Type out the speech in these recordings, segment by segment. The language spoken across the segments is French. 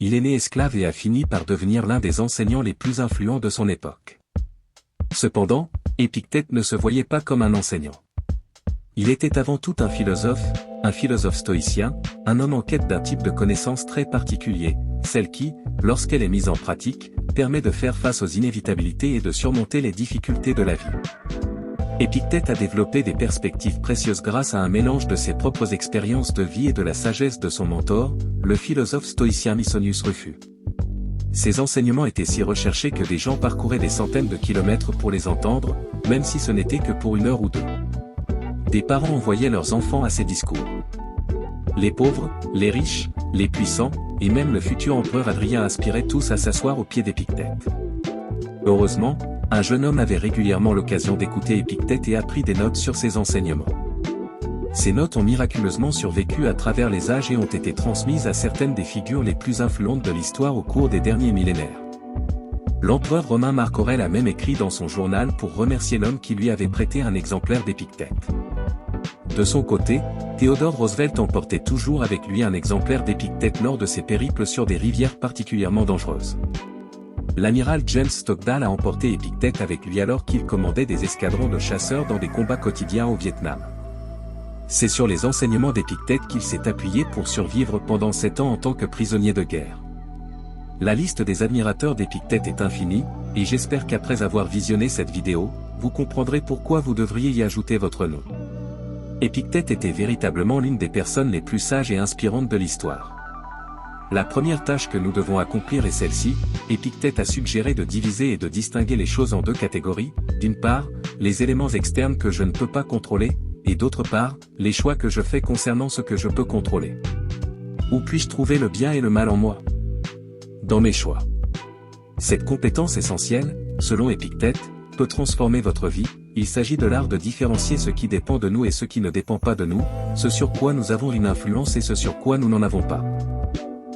Il est né esclave et a fini par devenir l'un des enseignants les plus influents de son époque. Cependant, Épictète ne se voyait pas comme un enseignant. Il était avant tout un philosophe stoïcien, un homme en quête d'un type de connaissance très particulier, celle qui, lorsqu'elle est mise en pratique, permet de faire face aux inévitabilités et de surmonter les difficultés de la vie. Épictète a développé des perspectives précieuses grâce à un mélange de ses propres expériences de vie et de la sagesse de son mentor, le philosophe stoïcien Mysonius Rufus. Ses enseignements étaient si recherchés que des gens parcouraient des centaines de kilomètres pour les entendre, même si ce n'était que pour 1 heure ou 2. Des parents envoyaient leurs enfants à ses discours. Les pauvres, les riches, les puissants, et même le futur empereur Adrien aspiraient tous à s'asseoir au pied d'Épictète. Heureusement, un jeune homme avait régulièrement l'occasion d'écouter Épictète et a pris des notes sur ses enseignements. Ces notes ont miraculeusement survécu à travers les âges et ont été transmises à certaines des figures les plus influentes de l'histoire au cours des derniers millénaires. L'empereur romain Marc Aurèle a même écrit dans son journal pour remercier l'homme qui lui avait prêté un exemplaire d'Épictète. De son côté, Theodore Roosevelt emportait toujours avec lui un exemplaire d'Épictète lors de ses périples sur des rivières particulièrement dangereuses. L'amiral James Stockdale a emporté Épictète avec lui alors qu'il commandait des escadrons de chasseurs dans des combats quotidiens au Vietnam. C'est sur les enseignements d'Épictète qu'il s'est appuyé pour survivre pendant 7 ans en tant que prisonnier de guerre. La liste des admirateurs d'Épictète est infinie, et j'espère qu'après avoir visionné cette vidéo, vous comprendrez pourquoi vous devriez y ajouter votre nom. Épictète était véritablement l'une des personnes les plus sages et inspirantes de l'histoire. La première tâche que nous devons accomplir est celle-ci. Épictète a suggéré de diviser et de distinguer les choses en 2 catégories, d'une part, les éléments externes que je ne peux pas contrôler, et d'autre part, les choix que je fais concernant ce que je peux contrôler. Où puis-je trouver le bien et le mal en moi? Dans mes choix. Cette compétence essentielle, selon Épictète, peut transformer votre vie. Il s'agit de l'art de différencier ce qui dépend de nous et ce qui ne dépend pas de nous, ce sur quoi nous avons une influence et ce sur quoi nous n'en avons pas.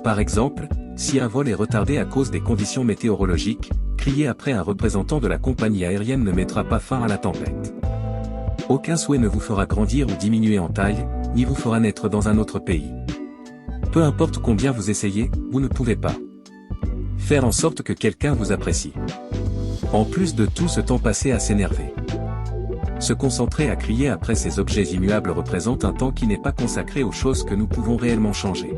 Par exemple, si un vol est retardé à cause des conditions météorologiques, crier après un représentant de la compagnie aérienne ne mettra pas fin à la tempête. Aucun souhait ne vous fera grandir ou diminuer en taille, ni vous fera naître dans un autre pays. Peu importe combien vous essayez, vous ne pouvez pas faire en sorte que quelqu'un vous apprécie. En plus de tout ce temps passé à s'énerver. Se concentrer à crier après ces objets immuables représente un temps qui n'est pas consacré aux choses que nous pouvons réellement changer.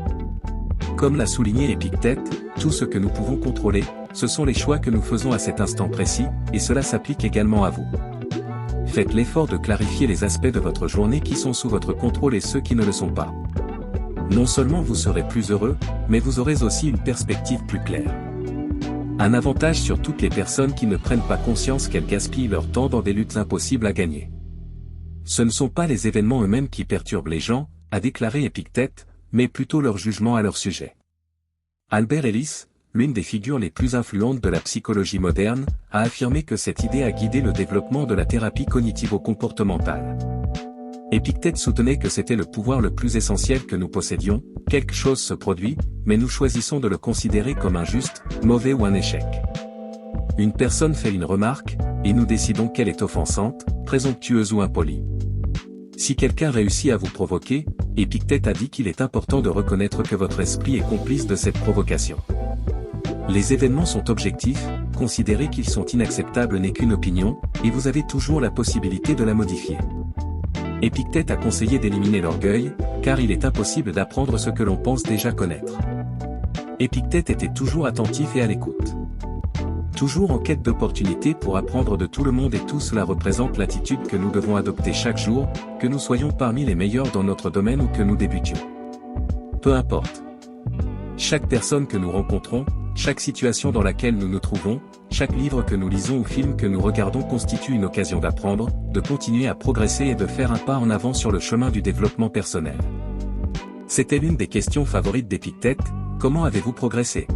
Comme l'a souligné Épictète, tout ce que nous pouvons contrôler, ce sont les choix que nous faisons à cet instant précis, et cela s'applique également à vous. Faites l'effort de clarifier les aspects de votre journée qui sont sous votre contrôle et ceux qui ne le sont pas. Non seulement vous serez plus heureux, mais vous aurez aussi une perspective plus claire. Un avantage sur toutes les personnes qui ne prennent pas conscience qu'elles gaspillent leur temps dans des luttes impossibles à gagner. Ce ne sont pas les événements eux-mêmes qui perturbent les gens, a déclaré Épictète, mais plutôt leur jugement à leur sujet. Albert Ellis, l'une des figures les plus influentes de la psychologie moderne, a affirmé que cette idée a guidé le développement de la thérapie cognitivo-comportementale. Épictète soutenait que c'était le pouvoir le plus essentiel que nous possédions. Quelque chose se produit, mais nous choisissons de le considérer comme injuste, mauvais ou un échec. Une personne fait une remarque, et nous décidons qu'elle est offensante, présomptueuse ou impolie. Si quelqu'un réussit à vous provoquer, Épictète a dit qu'il est important de reconnaître que votre esprit est complice de cette provocation. Les événements sont objectifs, considérer qu'ils sont inacceptables n'est qu'une opinion, et vous avez toujours la possibilité de la modifier. Épictète a conseillé d'éliminer l'orgueil, car il est impossible d'apprendre ce que l'on pense déjà connaître. Épictète était toujours attentif et à l'écoute. Toujours en quête d'opportunités pour apprendre de tout le monde, et tout cela représente l'attitude que nous devons adopter chaque jour, que nous soyons parmi les meilleurs dans notre domaine ou que nous débutions. Peu importe. Chaque personne que nous rencontrons, chaque situation dans laquelle nous nous trouvons, chaque livre que nous lisons ou film que nous regardons constitue une occasion d'apprendre, de continuer à progresser et de faire un pas en avant sur le chemin du développement personnel. C'était l'une des questions favorites d'Épictète: comment avez-vous progressé?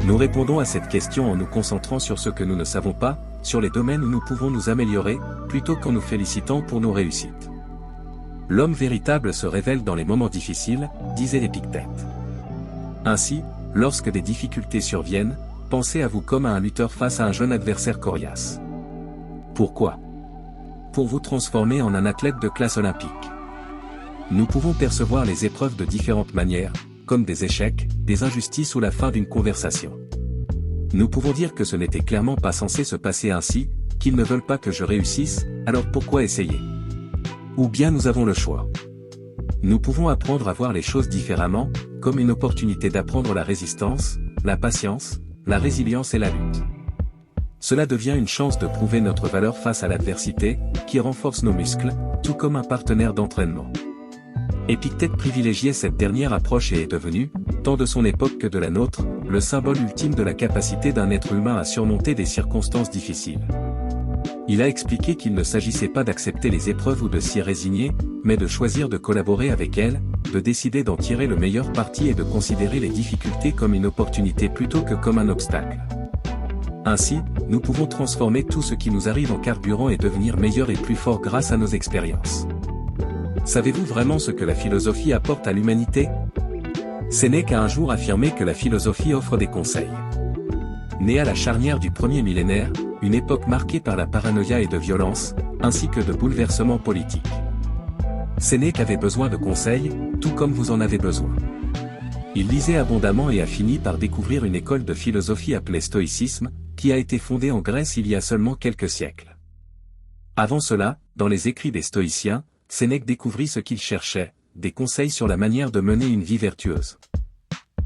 Nous répondons à cette question en nous concentrant sur ce que nous ne savons pas, sur les domaines où nous pouvons nous améliorer, plutôt qu'en nous félicitant pour nos réussites. L'homme véritable se révèle dans les moments difficiles, disait Épictète. Ainsi, lorsque des difficultés surviennent, pensez à vous comme à un lutteur face à un jeune adversaire coriace. Pourquoi? Pour vous transformer en un athlète de classe olympique. Nous pouvons percevoir les épreuves de différentes manières, comme des échecs, des injustices ou la fin d'une conversation. Nous pouvons dire que ce n'était clairement pas censé se passer ainsi, qu'ils ne veulent pas que je réussisse, alors pourquoi essayer? Ou bien nous avons le choix. Nous pouvons apprendre à voir les choses différemment, comme une opportunité d'apprendre la résistance, la patience, la résilience et la lutte. Cela devient une chance de prouver notre valeur face à l'adversité, qui renforce nos muscles, tout comme un partenaire d'entraînement. Épictète privilégiait cette dernière approche et est devenu, tant de son époque que de la nôtre, le symbole ultime de la capacité d'un être humain à surmonter des circonstances difficiles. Il a expliqué qu'il ne s'agissait pas d'accepter les épreuves ou de s'y résigner, mais de choisir de collaborer avec elles, de décider d'en tirer le meilleur parti et de considérer les difficultés comme une opportunité plutôt que comme un obstacle. Ainsi, nous pouvons transformer tout ce qui nous arrive en carburant et devenir meilleurs et plus forts grâce à nos expériences. Savez-vous vraiment ce que la philosophie apporte à l'humanité? Sénèque a un jour affirmé que la philosophie offre des conseils. Né à la charnière du premier millénaire, une époque marquée par la paranoïa et de violence, ainsi que de bouleversements politiques. Sénèque avait besoin de conseils, tout comme vous en avez besoin. Il lisait abondamment et a fini par découvrir une école de philosophie appelée stoïcisme, qui a été fondée en Grèce il y a seulement quelques siècles. Avant cela, dans les écrits des stoïciens, Sénèque découvrit ce qu'il cherchait, des conseils sur la manière de mener une vie vertueuse.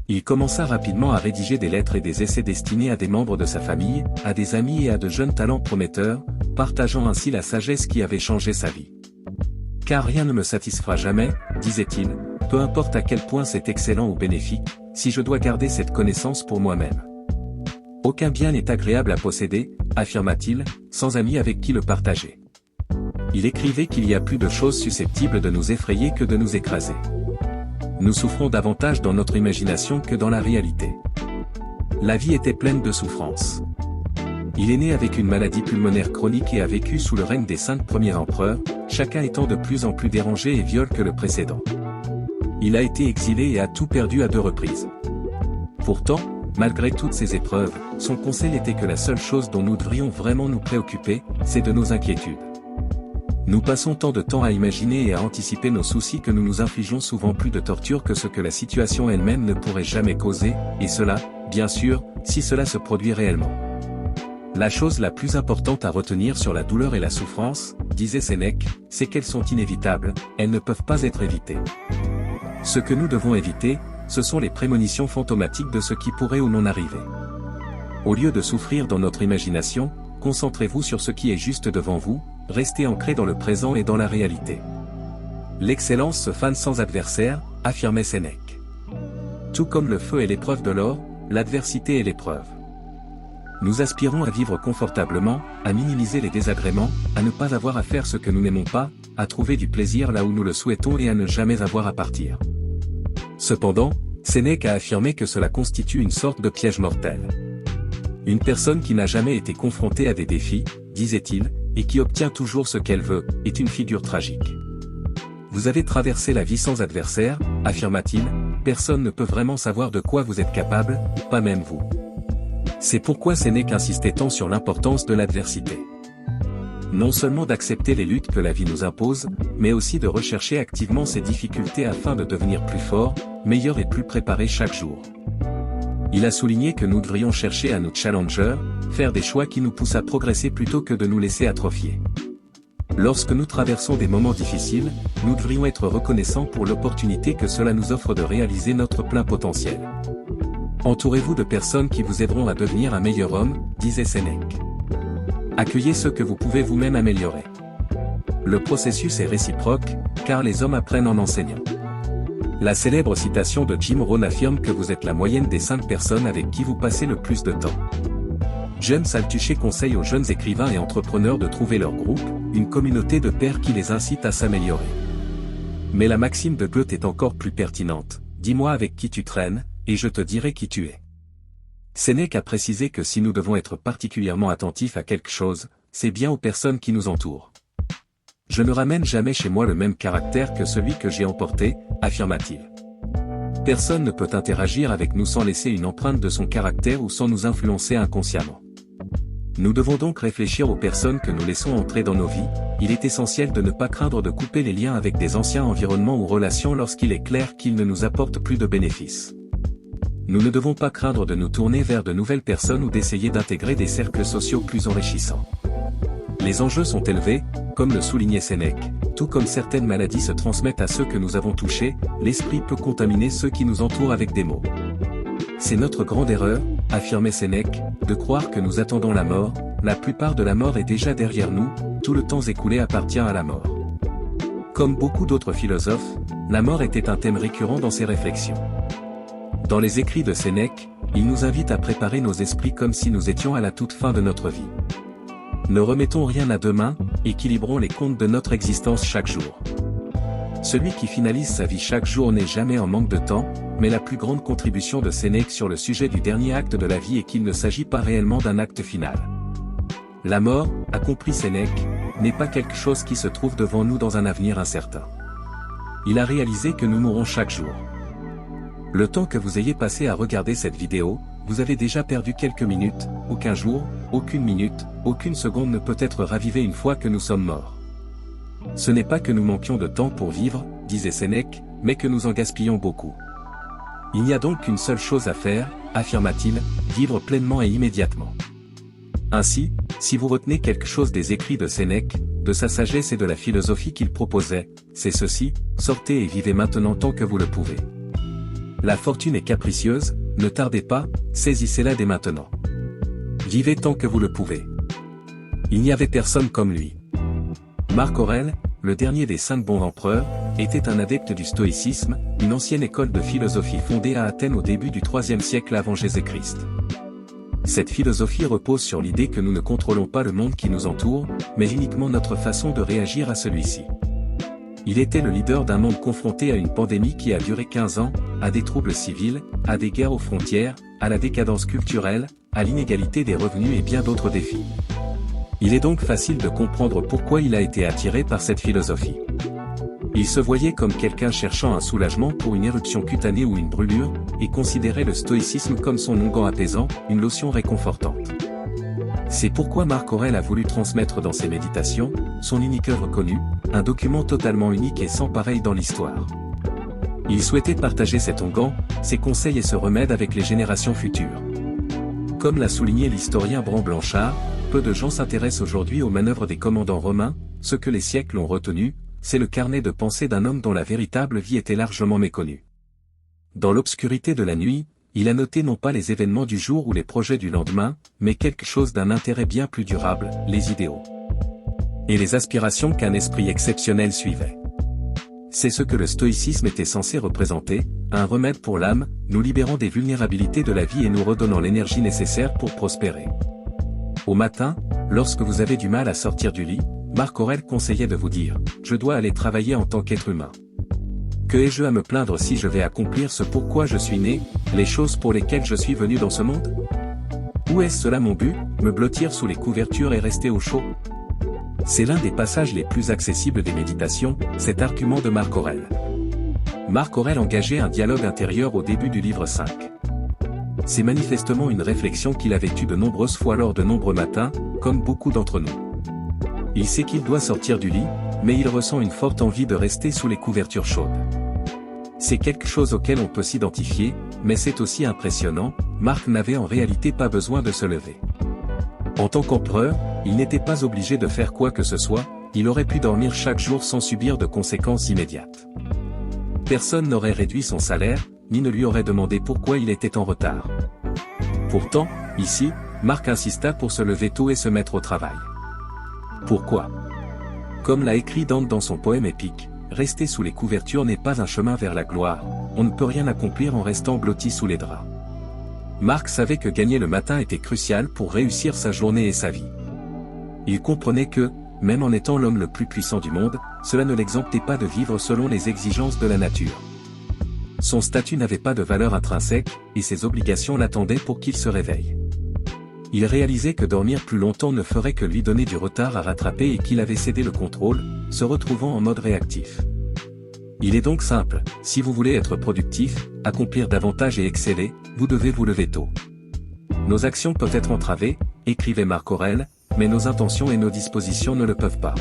Il commença rapidement à rédiger des lettres et des essais destinés à des membres de sa famille, à des amis et à de jeunes talents prometteurs, partageant ainsi la sagesse qui avait changé sa vie. Car rien ne me satisfera jamais, disait-il, peu importe à quel point c'est excellent ou bénéfique, si je dois garder cette connaissance pour moi-même. Aucun bien n'est agréable à posséder, affirma-t-il, sans amis avec qui le partager. Il écrivait qu'il y a plus de choses susceptibles de nous effrayer que de nous écraser. Nous souffrons davantage dans notre imagination que dans la réalité. La vie était pleine de souffrances. Il est né avec une maladie pulmonaire chronique et a vécu sous le règne des 5 premiers empereurs, chacun étant de plus en plus dérangé et viol que le précédent. Il a été exilé et a tout perdu à 2 reprises. Pourtant, malgré toutes ces épreuves, son conseil était que la seule chose dont nous devrions vraiment nous préoccuper, c'est de nos inquiétudes. Nous passons tant de temps à imaginer et à anticiper nos soucis que nous nous infligeons souvent plus de torture que ce que la situation elle-même ne pourrait jamais causer, et cela, bien sûr, si cela se produit réellement. La chose la plus importante à retenir sur la douleur et la souffrance, disait Sénèque, c'est qu'elles sont inévitables, elles ne peuvent pas être évitées. Ce que nous devons éviter, ce sont les prémonitions fantomatiques de ce qui pourrait ou non arriver. Au lieu de souffrir dans notre imagination, concentrez-vous sur ce qui est juste devant vous, restez ancré dans le présent et dans la réalité. L'excellence se fane sans adversaire, affirmait Sénèque. Tout comme le feu est l'épreuve de l'or, l'adversité est l'épreuve. Nous aspirons à vivre confortablement, à minimiser les désagréments, à ne pas avoir à faire ce que nous n'aimons pas, à trouver du plaisir là où nous le souhaitons et à ne jamais avoir à partir. Cependant, Sénèque a affirmé que cela constitue une sorte de piège mortel. Une personne qui n'a jamais été confrontée à des défis, disait-il, et qui obtient toujours ce qu'elle veut, est une figure tragique. Vous avez traversé la vie sans adversaire, affirma-t-il, personne ne peut vraiment savoir de quoi vous êtes capable, pas même vous. C'est pourquoi Sénèque insistait tant sur l'importance de l'adversité. Non seulement d'accepter les luttes que la vie nous impose, mais aussi de rechercher activement ces difficultés afin de devenir plus fort, meilleur et plus préparé chaque jour. Il a souligné que nous devrions chercher à nous challenger, faire des choix qui nous poussent à progresser plutôt que de nous laisser atrophier. Lorsque nous traversons des moments difficiles, nous devrions être reconnaissants pour l'opportunité que cela nous offre de réaliser notre plein potentiel. Entourez-vous de personnes qui vous aideront à devenir un meilleur homme, disait Sénèque. Accueillez ce que vous pouvez vous-même améliorer. Le processus est réciproque, car les hommes apprennent en enseignant. La célèbre citation de Jim Rohn affirme que vous êtes la moyenne des 5 personnes avec qui vous passez le plus de temps. James Altucher conseille aux jeunes écrivains et entrepreneurs de trouver leur groupe, une communauté de pairs qui les incite à s'améliorer. Mais la maxime de Goethe est encore plus pertinente, dis-moi avec qui tu traînes, et je te dirai qui tu es. Sénèque a précisé que si nous devons être particulièrement attentifs à quelque chose, c'est bien aux personnes qui nous entourent. Je ne ramène jamais chez moi le même caractère que celui que j'ai emporté, affirma-t-il. Personne ne peut interagir avec nous sans laisser une empreinte de son caractère ou sans nous influencer inconsciemment. Nous devons donc réfléchir aux personnes que nous laissons entrer dans nos vies. Il est essentiel de ne pas craindre de couper les liens avec des anciens environnements ou relations lorsqu'il est clair qu'ils ne nous apportent plus de bénéfices. Nous ne devons pas craindre de nous tourner vers de nouvelles personnes ou d'essayer d'intégrer des cercles sociaux plus enrichissants. Les enjeux sont élevés, comme le soulignait Sénèque, tout comme certaines maladies se transmettent à ceux que nous avons touchés, l'esprit peut contaminer ceux qui nous entourent avec des maux. C'est notre grande erreur, affirmait Sénèque, de croire que nous attendons la mort. La plupart de la mort est déjà derrière nous, tout le temps écoulé appartient à la mort. Comme beaucoup d'autres philosophes, la mort était un thème récurrent dans ses réflexions. Dans les écrits de Sénèque, il nous invite à préparer nos esprits comme si nous étions à la toute fin de notre vie. Ne remettons rien à demain, équilibrons les comptes de notre existence chaque jour. Celui qui finalise sa vie chaque jour n'est jamais en manque de temps, mais la plus grande contribution de Sénèque sur le sujet du dernier acte de la vie est qu'il ne s'agit pas réellement d'un acte final. La mort, a compris Sénèque, n'est pas quelque chose qui se trouve devant nous dans un avenir incertain. Il a réalisé que nous mourrons chaque jour. Le temps que vous ayez passé à regarder cette vidéo, vous avez déjà perdu quelques minutes, aucun jour, aucune minute, aucune seconde ne peut être ravivée une fois que nous sommes morts. Ce n'est pas que nous manquions de temps pour vivre, disait Sénèque, mais que nous en gaspillons beaucoup. Il n'y a donc qu'une seule chose à faire, affirma-t-il, vivre pleinement et immédiatement. Ainsi, si vous retenez quelque chose des écrits de Sénèque, de sa sagesse et de la philosophie qu'il proposait, c'est ceci, sortez et vivez maintenant tant que vous le pouvez. La fortune est capricieuse, ne tardez pas, saisissez-la dès maintenant. Vivez tant que vous le pouvez. Il n'y avait personne comme lui. Marc Aurèle, le dernier des 5 bons empereurs, était un adepte du stoïcisme, une ancienne école de philosophie fondée à Athènes au début du IIIe siècle avant Jésus-Christ. Cette philosophie repose sur l'idée que nous ne contrôlons pas le monde qui nous entoure, mais uniquement notre façon de réagir à celui-ci. Il était le leader d'un monde confronté à une pandémie qui a duré 15 ans, à des troubles civils, à des guerres aux frontières, à la décadence culturelle, à l'inégalité des revenus et bien d'autres défis. Il est donc facile de comprendre pourquoi il a été attiré par cette philosophie. Il se voyait comme quelqu'un cherchant un soulagement pour une éruption cutanée ou une brûlure, et considérait le stoïcisme comme son onguent apaisant, une lotion réconfortante. C'est pourquoi Marc Aurèle a voulu transmettre dans ses méditations, son unique œuvre connue, un document totalement unique et sans pareil dans l'histoire. Il souhaitait partager cet onguent, ses conseils et ce remède avec les générations futures. Comme l'a souligné l'historien Bran Blanchard, peu de gens s'intéressent aujourd'hui aux manœuvres des commandants romains, ce que les siècles ont retenu, c'est le carnet de pensée d'un homme dont la véritable vie était largement méconnue. Dans l'obscurité de la nuit, il a noté non pas les événements du jour ou les projets du lendemain, mais quelque chose d'un intérêt bien plus durable, les idéaux. Et les aspirations qu'un esprit exceptionnel suivait. C'est ce que le stoïcisme était censé représenter, un remède pour l'âme, nous libérant des vulnérabilités de la vie et nous redonnant l'énergie nécessaire pour prospérer. Au matin, lorsque vous avez du mal à sortir du lit, Marc Aurèle conseillait de vous dire « Je dois aller travailler en tant qu'être humain. Que ai-je à me plaindre si je vais accomplir ce pourquoi je suis né, les choses pour lesquelles je suis venu dans ce monde ? Où est-ce cela mon but, me blottir sous les couvertures et rester au chaud ?» C'est l'un des passages les plus accessibles des méditations, cet argument de Marc Aurèle. Marc Aurèle engageait un dialogue intérieur au début du livre 5. C'est manifestement une réflexion qu'il avait eue de nombreuses fois lors de nombreux matins, comme beaucoup d'entre nous. Il sait qu'il doit sortir du lit, mais il ressent une forte envie de rester sous les couvertures chaudes. C'est quelque chose auquel on peut s'identifier, mais c'est aussi impressionnant, Marc n'avait en réalité pas besoin de se lever. En tant qu'empereur, il n'était pas obligé de faire quoi que ce soit, il aurait pu dormir chaque jour sans subir de conséquences immédiates. Personne n'aurait réduit son salaire, ni ne lui aurait demandé pourquoi il était en retard. Pourtant, ici, Marc insista pour se lever tôt et se mettre au travail. Pourquoi ? Comme l'a écrit Dante dans son poème épique, rester sous les couvertures n'est pas un chemin vers la gloire, on ne peut rien accomplir en restant blotti sous les draps. Marc savait que gagner le matin était crucial pour réussir sa journée et sa vie. Il comprenait que, même en étant l'homme le plus puissant du monde, cela ne l'exemptait pas de vivre selon les exigences de la nature. Son statut n'avait pas de valeur intrinsèque, et ses obligations l'attendaient pour qu'il se réveille. Il réalisait que dormir plus longtemps ne ferait que lui donner du retard à rattraper et qu'il avait cédé le contrôle, se retrouvant en mode réactif. Il est donc simple, si vous voulez être productif, accomplir davantage et exceller, vous devez vous lever tôt. Nos actions peuvent être entravées, écrivait Marc Aurèle, mais nos intentions et nos dispositions ne le peuvent pas.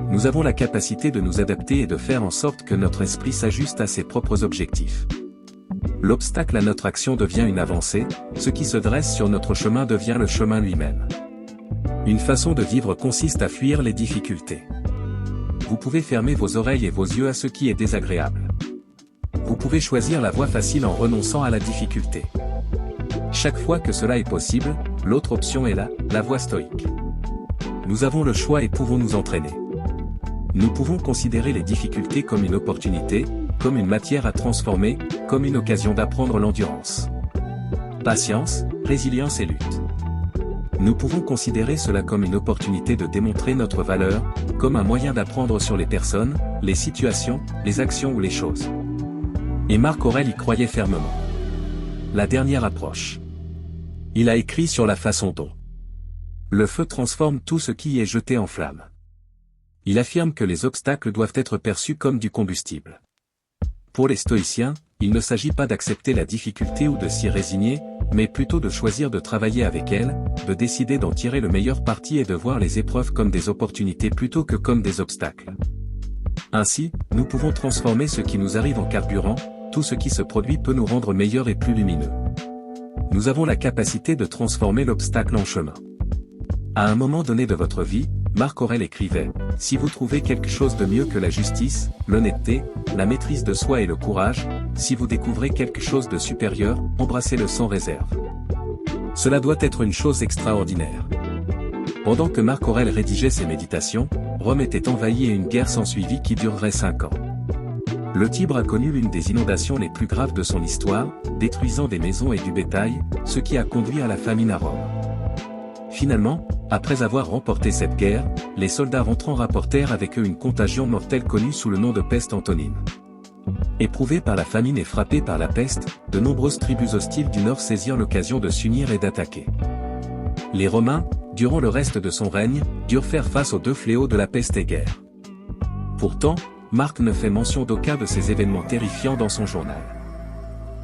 Nous avons la capacité de nous adapter et de faire en sorte que notre esprit s'ajuste à ses propres objectifs. L'obstacle à notre action devient une avancée, ce qui se dresse sur notre chemin devient le chemin lui-même. Une façon de vivre consiste à fuir les difficultés. Vous pouvez fermer vos oreilles et vos yeux à ce qui est désagréable. Vous pouvez choisir la voie facile en renonçant à la difficulté. Chaque fois que cela est possible, l'autre option est la voie stoïque. Nous avons le choix et pouvons nous entraîner. Nous pouvons considérer les difficultés comme une opportunité, comme une matière à transformer, comme une occasion d'apprendre l'endurance. Patience, résilience et lutte. Nous pouvons considérer cela comme une opportunité de démontrer notre valeur, comme un moyen d'apprendre sur les personnes, les situations, les actions ou les choses. Et Marc Aurèle y croyait fermement. La dernière approche. Il a écrit sur la façon dont le feu transforme tout ce qui y est jeté en flamme. Il affirme que les obstacles doivent être perçus comme du combustible. Pour les stoïciens, il ne s'agit pas d'accepter la difficulté ou de s'y résigner, mais plutôt de choisir de travailler avec elle, de décider d'en tirer le meilleur parti et de voir les épreuves comme des opportunités plutôt que comme des obstacles. Ainsi, nous pouvons transformer ce qui nous arrive en carburant, tout ce qui se produit peut nous rendre meilleurs et plus lumineux. Nous avons la capacité de transformer l'obstacle en chemin. À un moment donné de votre vie, Marc Aurèle écrivait « Si vous trouvez quelque chose de mieux que la justice, l'honnêteté, la maîtrise de soi et le courage, si vous découvrez quelque chose de supérieur, embrassez-le sans réserve. » Cela doit être une chose extraordinaire. Pendant que Marc Aurèle rédigeait ses méditations, Rome était envahie et une guerre s'ensuivit qui durerait 5 ans. Le Tibre a connu l'une des inondations les plus graves de son histoire, détruisant des maisons et du bétail, ce qui a conduit à la famine à Rome. Finalement, après avoir remporté cette guerre, les soldats rentrants rapportèrent avec eux une contagion mortelle connue sous le nom de peste antonine. Éprouvés par la famine et frappés par la peste, de nombreuses tribus hostiles du nord saisirent l'occasion de s'unir et d'attaquer. Les Romains, durant le reste de son règne, durent faire face aux deux fléaux de la peste et guerre. Pourtant, Marc ne fait mention d'aucun de ces événements terrifiants dans son journal.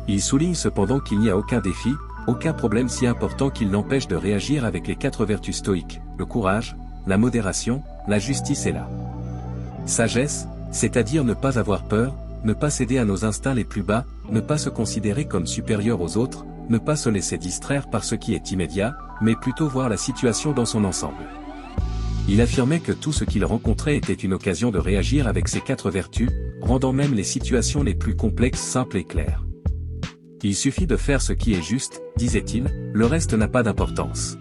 Il souligne cependant qu'il n'y a aucun défi, aucun problème si important qu'il n'empêche de réagir avec les 4 vertus stoïques, le courage, la modération, la justice et la sagesse, c'est-à-dire ne pas avoir peur, ne pas céder à nos instincts les plus bas, ne pas se considérer comme supérieur aux autres, ne pas se laisser distraire par ce qui est immédiat, mais plutôt voir la situation dans son ensemble. Il affirmait que tout ce qu'il rencontrait était une occasion de réagir avec ces 4 vertus, rendant même les situations les plus complexes simples et claires. Il suffit de faire ce qui est juste, disait-il, le reste n'a pas d'importance.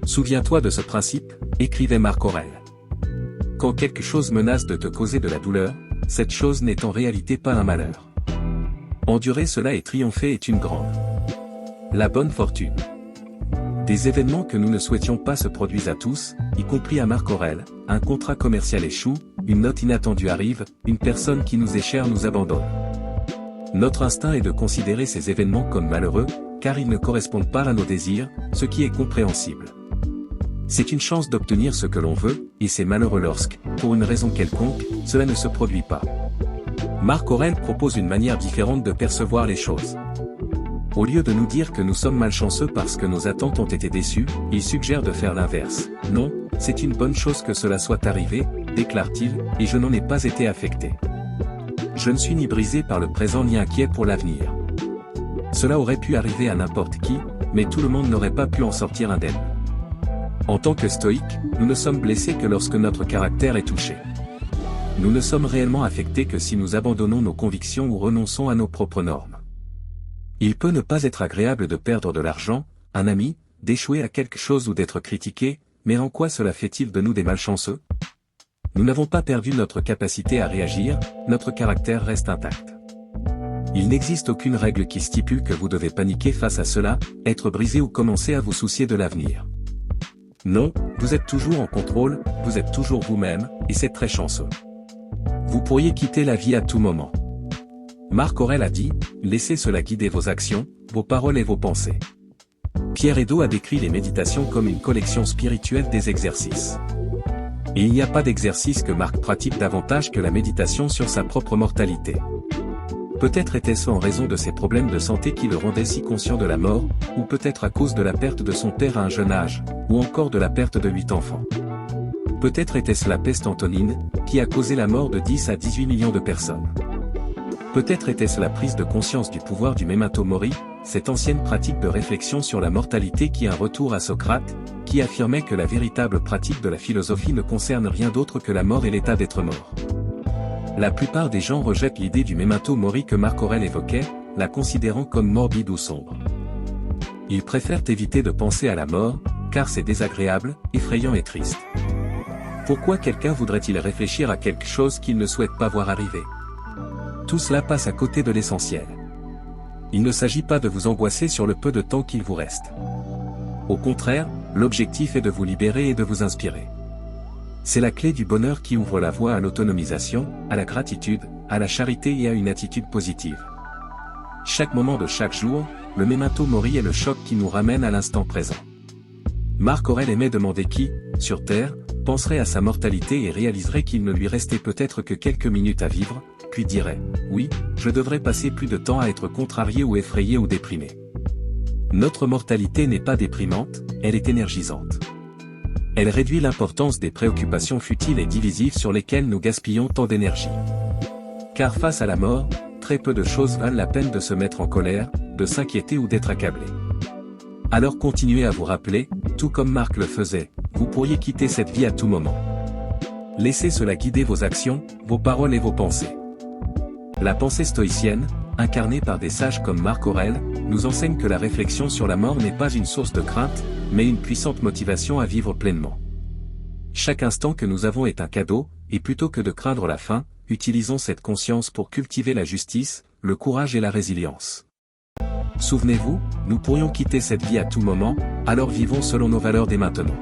Souviens-toi de ce principe, écrivait Marc Aurèle. Quand quelque chose menace de te causer de la douleur, cette chose n'est en réalité pas un malheur. Endurer cela et triompher est une grande. La bonne fortune. Des événements que nous ne souhaitions pas se produisent à tous, y compris à Marc Aurèle, un contrat commercial échoue, une note inattendue arrive, une personne qui nous est chère nous abandonne. Notre instinct est de considérer ces événements comme malheureux, car ils ne correspondent pas à nos désirs, ce qui est compréhensible. C'est une chance d'obtenir ce que l'on veut, et c'est malheureux lorsque, pour une raison quelconque, cela ne se produit pas. Marc Aurèle propose une manière différente de percevoir les choses. Au lieu de nous dire que nous sommes malchanceux parce que nos attentes ont été déçues, il suggère de faire l'inverse. Non, c'est une bonne chose que cela soit arrivé, déclare-t-il, et je n'en ai pas été affecté. Je ne suis ni brisé par le présent ni inquiet pour l'avenir. Cela aurait pu arriver à n'importe qui, mais tout le monde n'aurait pas pu en sortir indemne. En tant que stoïques, nous ne sommes blessés que lorsque notre caractère est touché. Nous ne sommes réellement affectés que si nous abandonnons nos convictions ou renonçons à nos propres normes. Il peut ne pas être agréable de perdre de l'argent, un ami, d'échouer à quelque chose ou d'être critiqué, mais en quoi cela fait-il de nous des malchanceux ? Nous n'avons pas perdu notre capacité à réagir, notre caractère reste intact. Il n'existe aucune règle qui stipule que vous devez paniquer face à cela, être brisé ou commencer à vous soucier de l'avenir. Non, vous êtes toujours en contrôle, vous êtes toujours vous-même, et c'est très chanceux. Vous pourriez quitter la vie à tout moment. Marc Aurèle a dit, laissez cela guider vos actions, vos paroles et vos pensées. Pierre Edo a décrit les méditations comme une collection spirituelle des exercices. Et il n'y a pas d'exercice que Marc pratique davantage que la méditation sur sa propre mortalité. Peut-être était-ce en raison de ses problèmes de santé qui le rendaient si conscient de la mort, ou peut-être à cause de la perte de son père à un jeune âge, ou encore de la perte de 8 enfants. Peut-être était-ce la peste antonine, qui a causé la mort de 10 à 18 millions de personnes. Peut-être était-ce la prise de conscience du pouvoir du memento mori, cette ancienne pratique de réflexion sur la mortalité qui a un retour à Socrate, qui affirmait que la véritable pratique de la philosophie ne concerne rien d'autre que la mort et l'état d'être mort. La plupart des gens rejettent l'idée du memento mori que Marc Aurèle évoquait, la considérant comme morbide ou sombre. Ils préfèrent éviter de penser à la mort, car c'est désagréable, effrayant et triste. Pourquoi quelqu'un voudrait-il réfléchir à quelque chose qu'il ne souhaite pas voir arriver? Tout cela passe à côté de l'essentiel. Il ne s'agit pas de vous angoisser sur le peu de temps qu'il vous reste. Au contraire, l'objectif est de vous libérer et de vous inspirer. C'est la clé du bonheur qui ouvre la voie à l'autonomisation, à la gratitude, à la charité et à une attitude positive. Chaque moment de chaque jour, le memento mori est le choc qui nous ramène à l'instant présent. Marc Aurèle aimait demander qui, sur Terre, penserait à sa mortalité et réaliserait qu'il ne lui restait peut-être que quelques minutes à vivre, puis dirait « Oui, je devrais passer plus de temps à être contrarié ou effrayé ou déprimé. » Notre mortalité n'est pas déprimante, elle est énergisante. Elle réduit l'importance des préoccupations futiles et divisives sur lesquelles nous gaspillons tant d'énergie. Car face à la mort, très peu de choses valent la peine de se mettre en colère, de s'inquiéter ou d'être accablé. Alors continuez à vous rappeler, tout comme Marc le faisait, vous pourriez quitter cette vie à tout moment. Laissez cela guider vos actions, vos paroles et vos pensées. La pensée stoïcienne, incarnée par des sages comme Marc Aurèle, nous enseigne que la réflexion sur la mort n'est pas une source de crainte, mais une puissante motivation à vivre pleinement. Chaque instant que nous avons est un cadeau, et plutôt que de craindre la fin, utilisons cette conscience pour cultiver la justice, le courage et la résilience. Souvenez-vous, nous pourrions quitter cette vie à tout moment, alors vivons selon nos valeurs dès maintenant.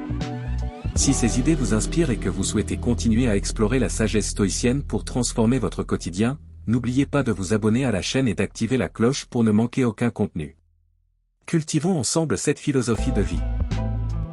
Si ces idées vous inspirent et que vous souhaitez continuer à explorer la sagesse stoïcienne pour transformer votre quotidien, n'oubliez pas de vous abonner à la chaîne et d'activer la cloche pour ne manquer aucun contenu. Cultivons ensemble cette philosophie de vie.